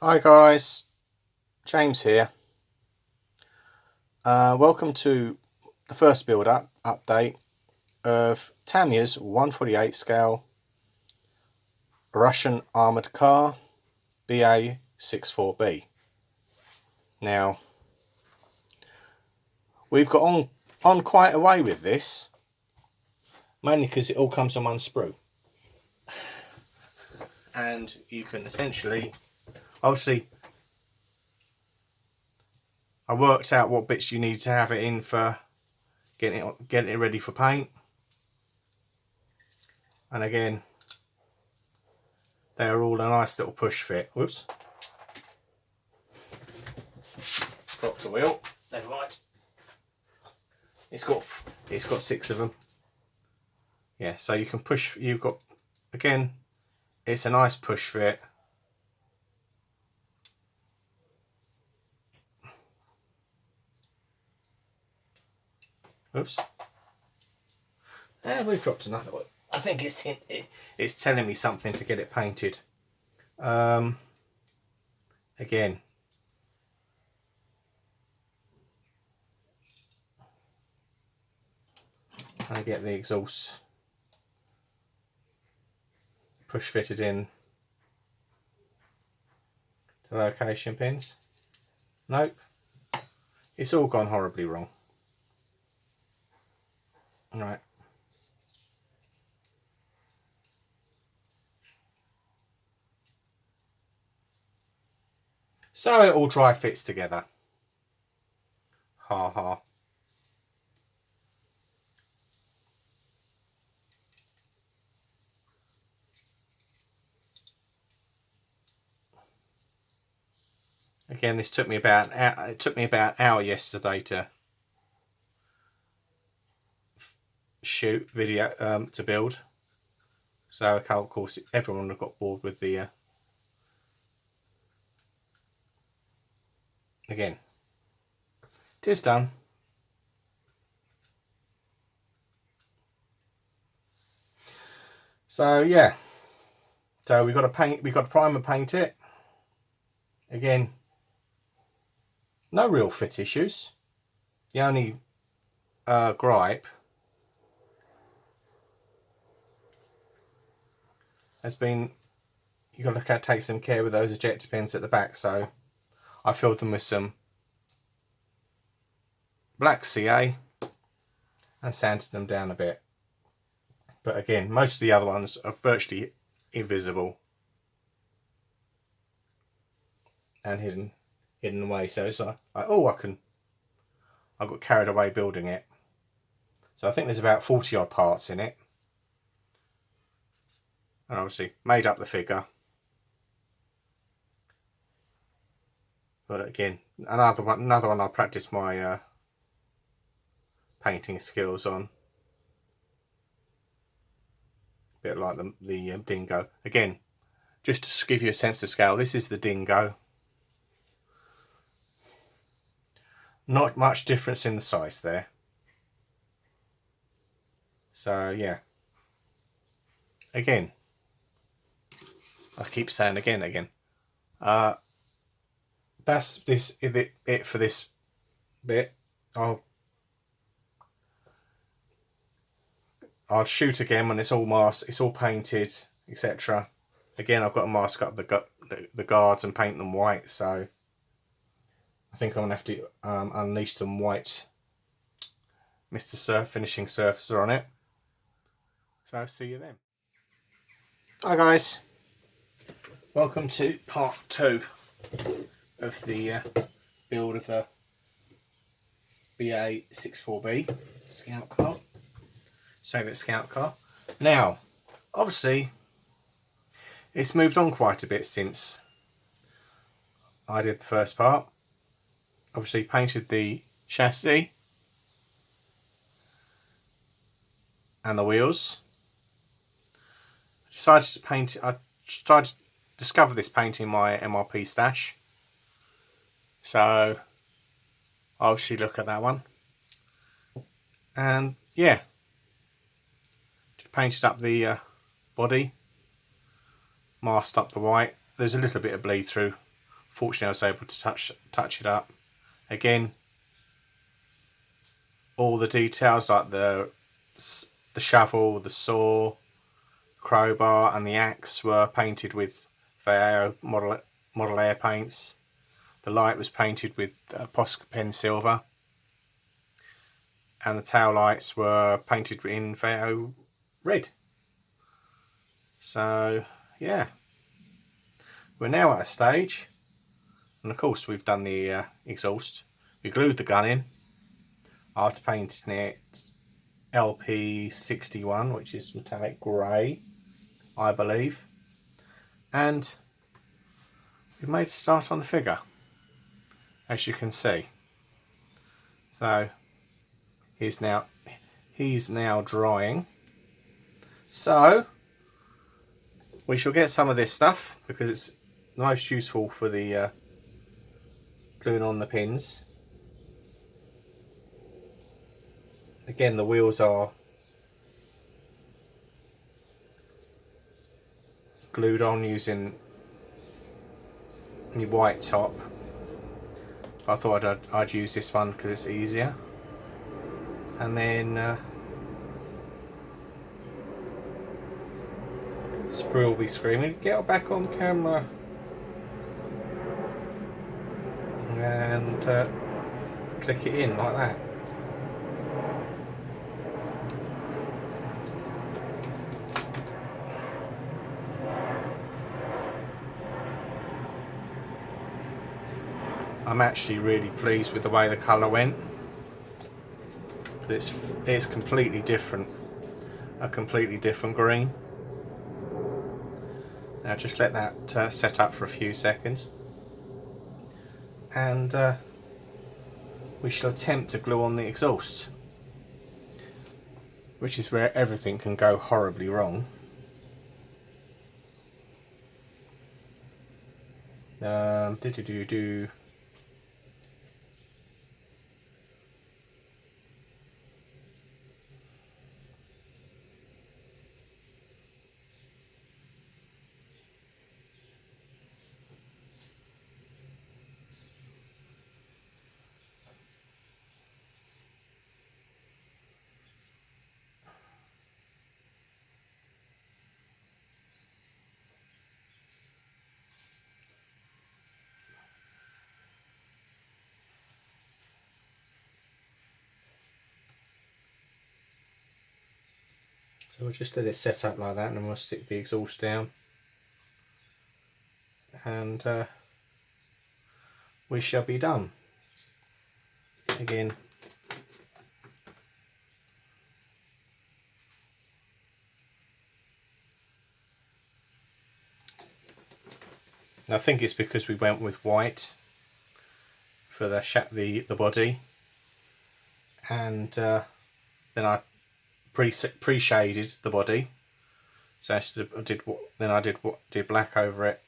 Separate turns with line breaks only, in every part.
Hi guys, James here. Welcome to the first build update of Tamiya's 148 scale Russian armoured car BA-64B. Now, we've got on quite a way with this, mainly because it all comes on one sprue. And you can essentially, obviously, I worked out what bits you need to have it in for getting it ready for paint. And again, they are all a nice little push fit. Whoops. Dropped a wheel. Never mind. It's got 6 of them. Yeah, so you can push. You've got, again, it's a nice push fit. Oops. And we've dropped another one. I think it's telling me something to get it painted. Again, I get the exhaust push fitted in the location pins. Nope, it's all gone horribly wrong. Right. So it all dry fits together. Ha ha. Again, this took me about an hour yesterday to shoot video, to build. So of course everyone have got bored with the again, it is done. So yeah, so we've got to prime and paint it. Again, no real fit issues. The only gripe has been you've got to take some care with those ejector pins at the back. So I filled them with some black CA and sanded them down a bit. But again, most of the other ones are virtually invisible and hidden away. So it's like, oh, I got carried away building it. So I think there's about 40 odd parts in it. And obviously made up the figure. But again, another one I'll practice my painting skills on. A bit like the Dingo. Again, just to give you a sense of scale, this is the Dingo. Not much difference in the size there. So yeah. Again, I keep saying again. That's it for this bit. I'll shoot again when it's all masked, it's all painted, etc. Again, I've got to mask up the guards and paint them white. So I think I'm gonna have to unleash some white Mr. Finishing Surfacer on it. So I'll see you then. Hi guys, welcome to part 2 of the build of the BA-64B Scout car, Soviet Scout car. Now, obviously, it's moved on quite a bit since I did the first part. Obviously, painted the chassis and the wheels. I tried to discover this paint in my MRP stash. So, obviously look at that one. And yeah, just painted up the body, masked up the white. There's a little bit of bleed through Fortunately I was able to touch it up. Again, all the details like the shovel, the saw, crowbar and the axe were painted with Vallejo Model Air paints. The light was painted with Posca Pen Silver, and the tail lights were painted in Vallejo Red. So yeah, we're now at a stage, and of course we've done the exhaust. We glued the gun in after painting it LP61, which is metallic grey, I believe, and we've made a start on the figure, as you can see. So he's now drying. So we shall get some of this stuff because it's most useful for the gluing on the pins. Again, the wheels are glued on using the white top. I thought I'd use this one because it's easier. And then Sprue will be screaming, "Get back on camera!" And click it in like that. I'm actually really pleased with the way the colour went. It's completely different, a completely different green. Now just let that set up for a few seconds, and we shall attempt to glue on the exhaust, which is where everything can go horribly wrong. So we'll just let it set up like that, and then we'll stick the exhaust down, and we shall be done. Again, I think it's because we went with white for the body, and then I pre-shaded the body. So I did black over it.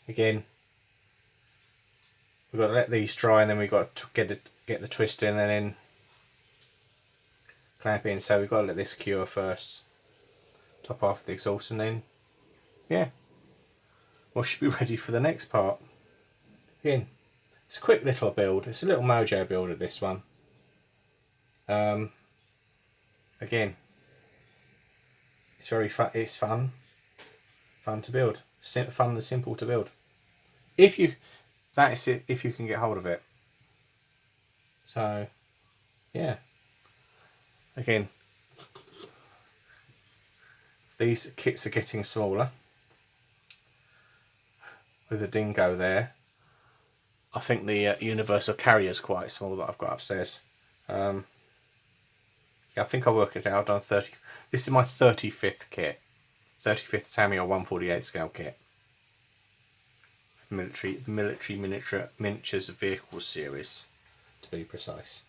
Again, we've got to let these dry, and then we've got to get the twist in, and then clamp in. So we've got to let this cure first, top off the exhaust, and then yeah, we should be ready for the next part. Again, it's a quick little build. It's a little mojo build at this one. Again, it's very fun. It's fun to build. Fun and simple to build. If you can get hold of it. So yeah. Again, these kits are getting smaller. With the dingo there. I think the universal carrier is quite small that I've got upstairs. Yeah, I think I worked it out. I've done 30. This is my 35th kit. 35th Tamiya 148 scale kit. The military miniatures vehicles series, to be precise.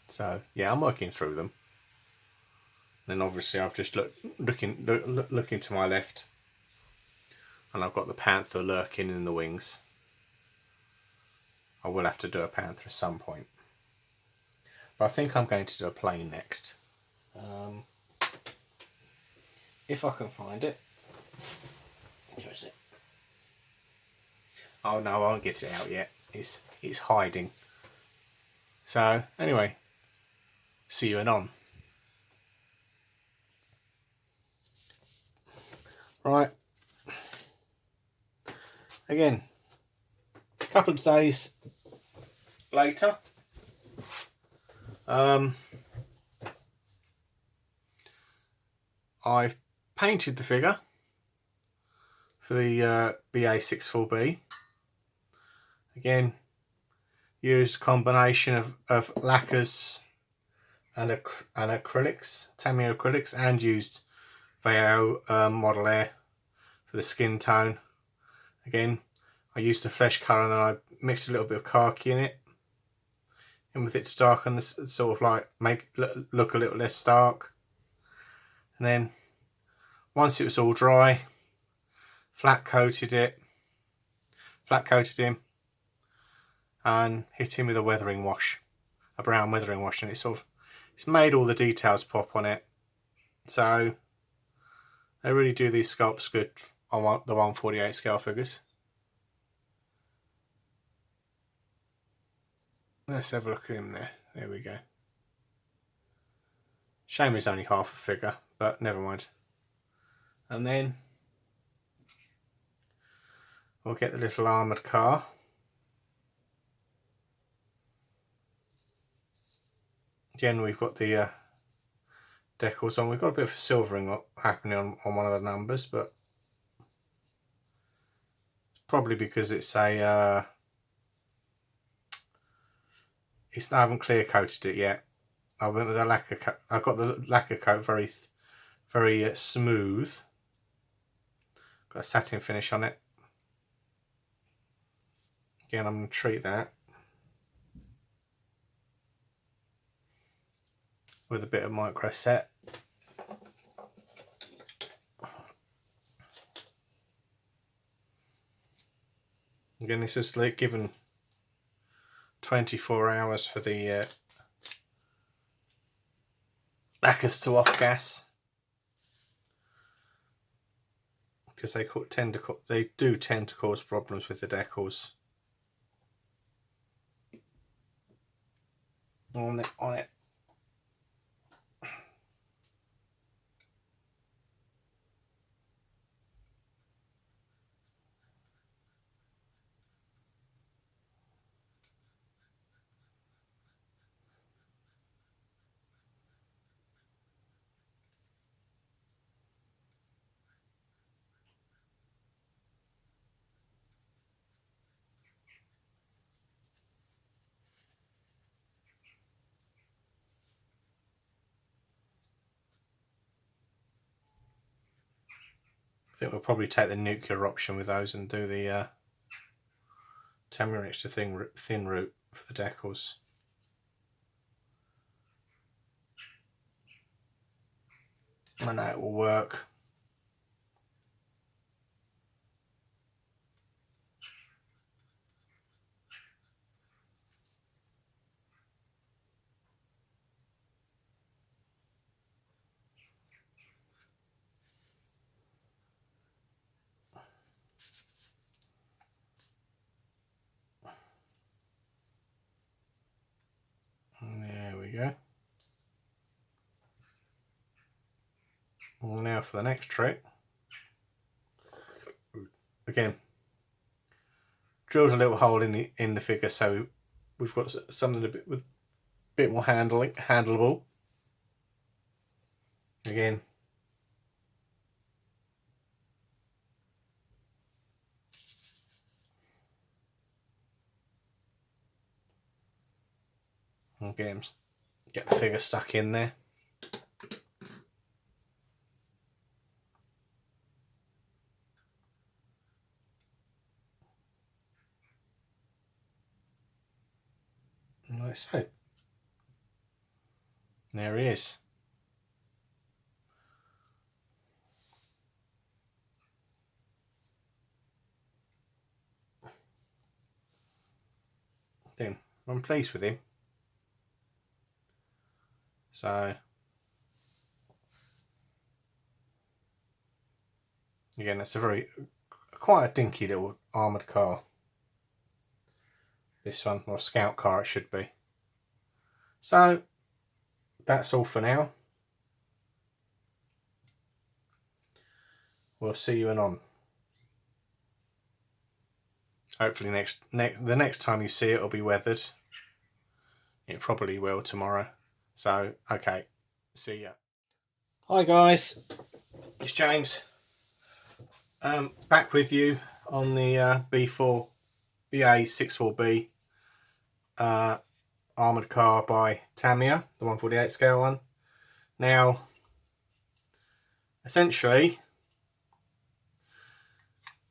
So yeah, I'm working through them. Then obviously I've just looking to my left, and I've got the Panther lurking in the wings. I will have to do a Panther at some point. But I think I'm going to do a plane next. If I can find it. Here is it. Oh no, I won't get it out yet. It's hiding. So anyway, see you anon. Right. Again, a couple of days later, I've painted the figure for the BA-64B. Again, used a combination of lacquers and acrylics, Tamiya acrylics, and used VAO Model Air for the skin tone. Again, I used the flesh colour and then I mixed a little bit of khaki in it, and with it to darken this, sort of like make it look a little less stark. And then once it was all dry, flat coated him and hit him with a weathering wash, a brown weathering wash, and it's made all the details pop on it. So they really do these sculpts good on the 1/48 scale figures. Let's have a look at him there. There we go. Shame it's only half a figure, but never mind. And then we'll get the little armoured car. Again, we've got the decals on. We've got a bit of silvering happening on one of the numbers, but it's probably because it's I haven't clear coated it yet. I went with a lacquer coat. I got the lacquer coat very smooth. Got a satin finish on it. Again, I'm going to treat that with a bit of micro set. Again, this is like given 24 hours for the lacquers to off gas, because they do tend to cause problems with the decals on it. I think we'll probably take the nuclear option with those and do the 10mm extra thin route for the decals. I know it will work. There we go. Now for the next trick. Again, drilled a little hole in the figure, so we've got something a bit more handleable. Again, get the figure stuck in there. Like so. There he is. Then I'm pleased with him. So again, it's quite a dinky little armoured car. This one, or scout car it should be. So that's all for now. We'll see you anon. Hopefully the next time you see it will be weathered. It probably will tomorrow. So okay, see ya. Hi guys, it's James. Back with you on the BA-64B armoured car by Tamiya, the 1/48 scale one. Now, essentially,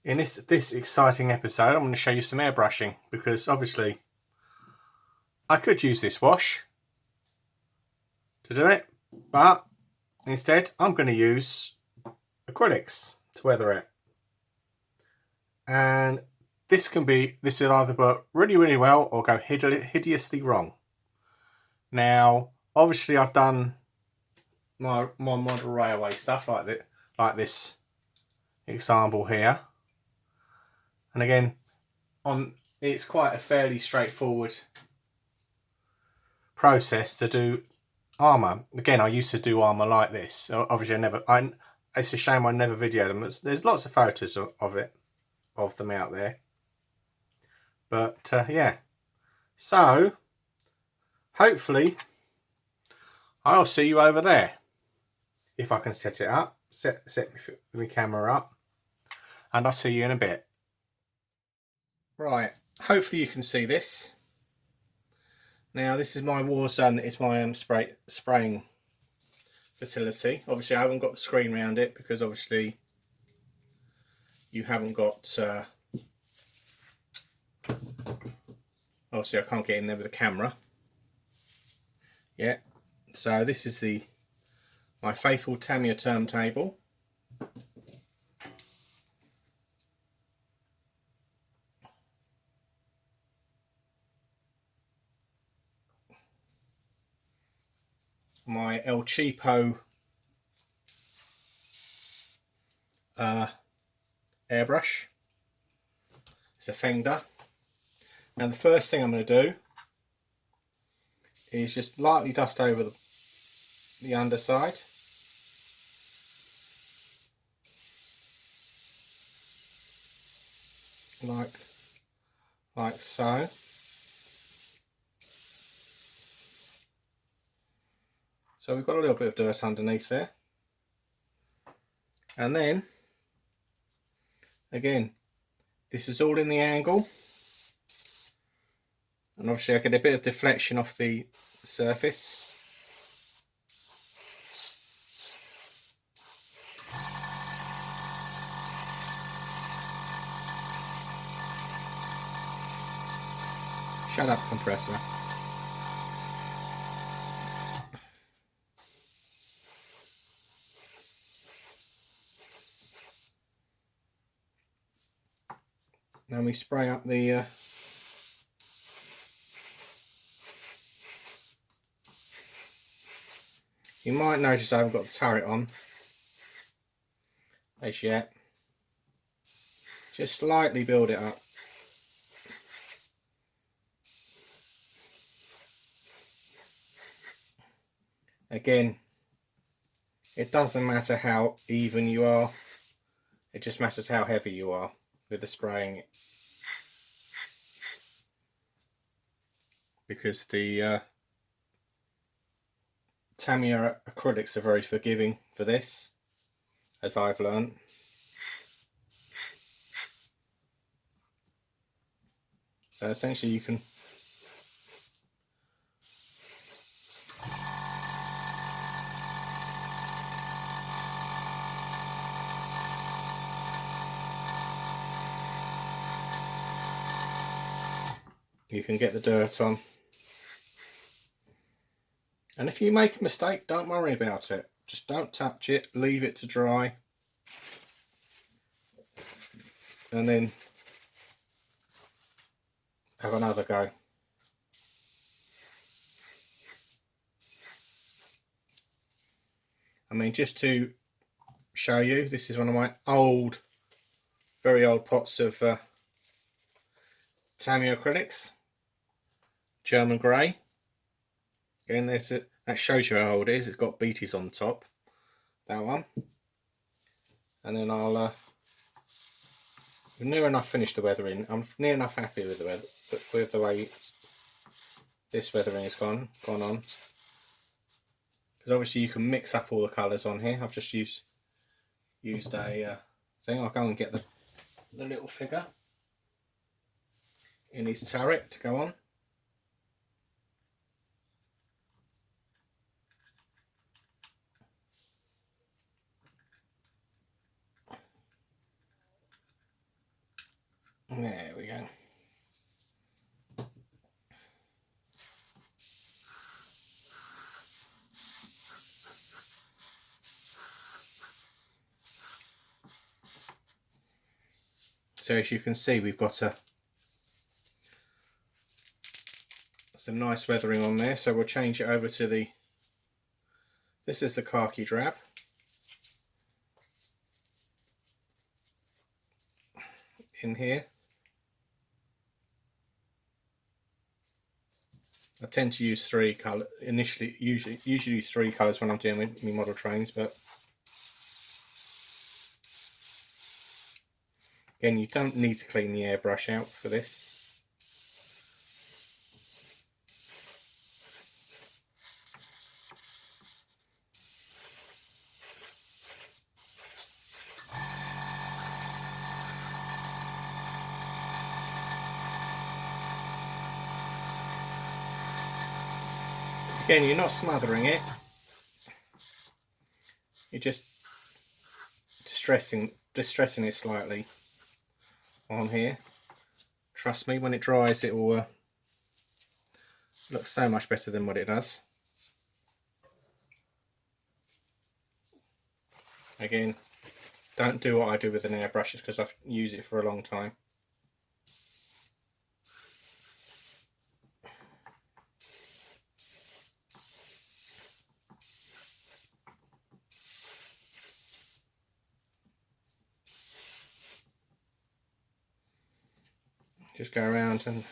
in this exciting episode, I'm going to show you some airbrushing, because obviously I could use this wash to do it, but instead I'm going to use acrylics to weather it. And this will either work really, really well or go hideously wrong. Now, obviously I've done my model railway stuff like this example here. And again, it's quite a fairly straightforward process to do armour. Again, I used to do armour like this. Obviously it's a shame I never videoed them. There's lots of photos of them out there. But yeah, so hopefully I'll see you over there if I can set it up, set my camera up, and I'll see you in a bit. Right, hopefully you can see this. Now this is my war zone. It's my spraying facility. Obviously I haven't got the screen around it because obviously you haven't got obviously I can't get in there with the camera. Yeah, so this is my faithful Tamiya turntable. My El Cheapo airbrush. It's a Fender. And the first thing I'm going to do is just lightly dust over the underside. Like so. So we've got a little bit of dirt underneath there. And then, again, this is all in the angle. And obviously I get a bit of deflection off the surface. Shut up, compressor. Then we spray up the you might notice I haven't got the turret on as yet. Just slightly build it up. Again, it doesn't matter how even you are, it just matters how heavy you are with the spraying, because the Tamiya acrylics are very forgiving for this, as I've learned. So essentially you can get the dirt on. And if you make a mistake, don't worry about it. Just don't touch it, leave it to dry. And then have another go. I mean, just to show you, this is one of my very old pots of Tamiya acrylics. German grey. Again, that shows you how old it is. It's got beaties on top. That one. And then I'll near enough finished the weathering. I'm near enough happy with the way this weathering has gone on. Because obviously you can mix up all the colours on here. I've just used a thing. I'll go and get the little figure in his turret to go on. There we go. So as you can see, we've got some nice weathering on there. So we'll change it over to this is the khaki drab. In here. I tend to use three colours initially. Usually use three colours when I'm doing my model trains, but again, you don't need to clean the airbrush out for this. Again, you're not smothering it. You're just distressing it slightly on here. Trust me, when it dries, it will look so much better than what it does. Again, don't do what I do with an airbrush because I've used it for a long time. Just go around and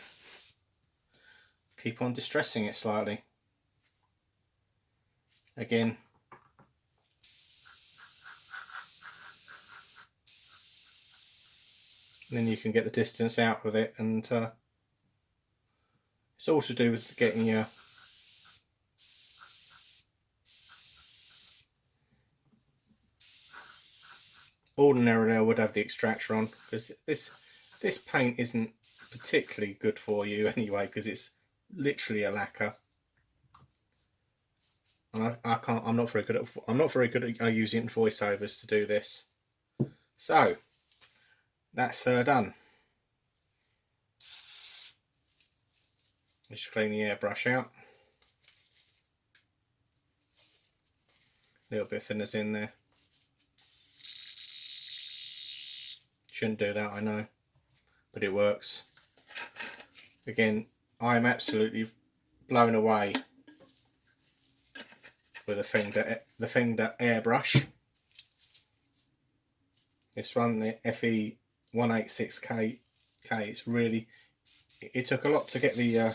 keep on distressing it slightly. Again, then you can get the distance out with it, and it's all to do with getting your ordinarily I would have the extractor on, because this paint isn't particularly good for you anyway, because it's literally a lacquer, and I'm not very good at using voiceovers to do this. So that's done. Just clean the airbrush out. A little bit of thinners in there. Shouldn't do that, I know, but it works. Again, I'm absolutely blown away with the Fender airbrush. This one, the FE186K. It's really, it took a lot to get the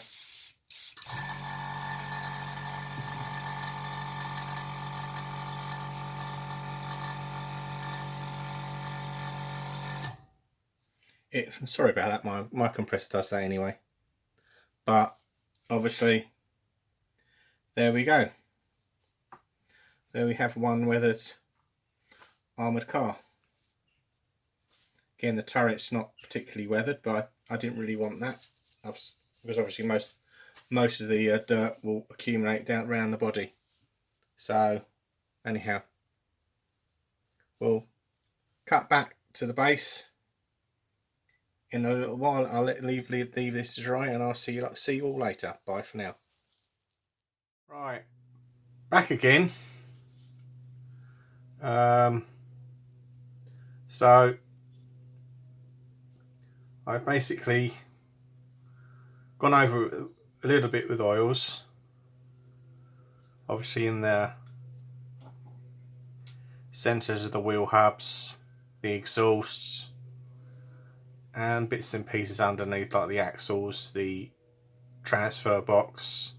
sorry about that, my compressor does that anyway. But obviously, there we go. There we have one weathered armoured car. Again, the turret's not particularly weathered, but I didn't really want that, because obviously most of the dirt will accumulate down around the body. So anyhow, we'll cut back to the base in a little while. I'll leave this to dry, and I'll see you all later. Bye for now. Right, back again. So I've basically gone over a little bit with oils, obviously in the centres of the wheel hubs, the exhausts, and bits and pieces underneath, like the axles, the transfer box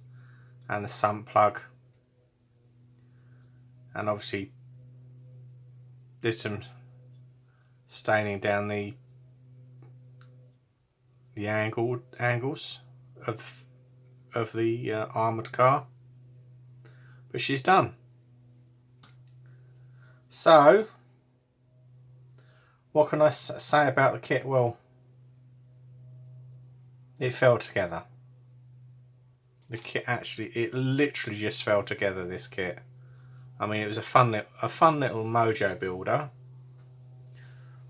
and the sump plug, and obviously did some staining down the angles of the armoured car, but she's done. So what can I say about the kit? Well, it fell together. The kit it literally just fell together, this kit. I mean, it was a fun little mojo builder.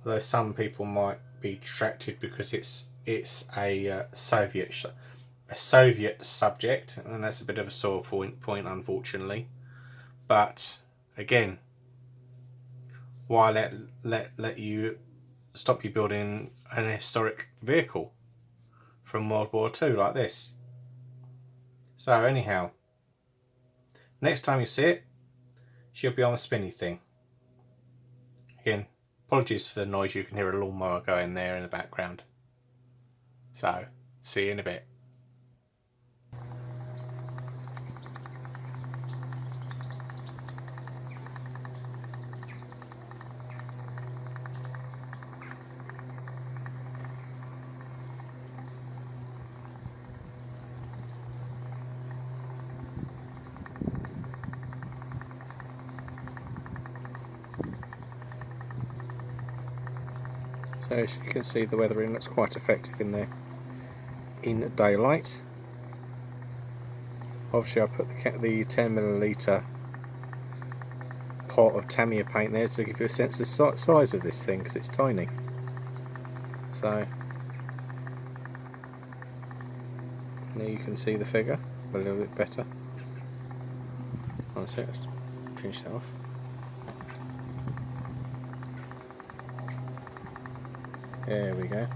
Although some people might be distracted because it's a Soviet subject, and that's a bit of a sore point unfortunately. But again, why let you stop you building an historic vehicle from World War II like this? So anyhow, next time you see it, she'll be on the spinny thing. Again, apologies for the noise, you can hear a lawnmower going there in the background. So, see you in a bit. So as you can see, the weathering looks quite effective in there in daylight. Obviously I put the 10ml pot of Tamiya paint there to give you a sense of the size of this thing, because it's tiny. So now you can see the figure a little bit better. One sec, let's finish that off. There we go.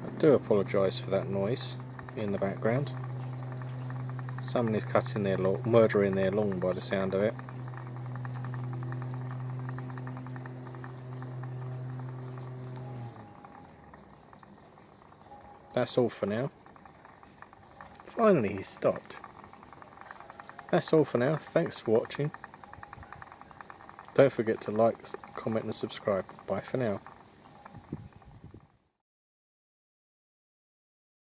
I do apologise for that noise in the background. Someone is cutting their murdering their lawn by the sound of it. That's all for now. Finally he's stopped. That's all for now. Thanks for watching. Don't forget to like, comment and subscribe. Bye for now.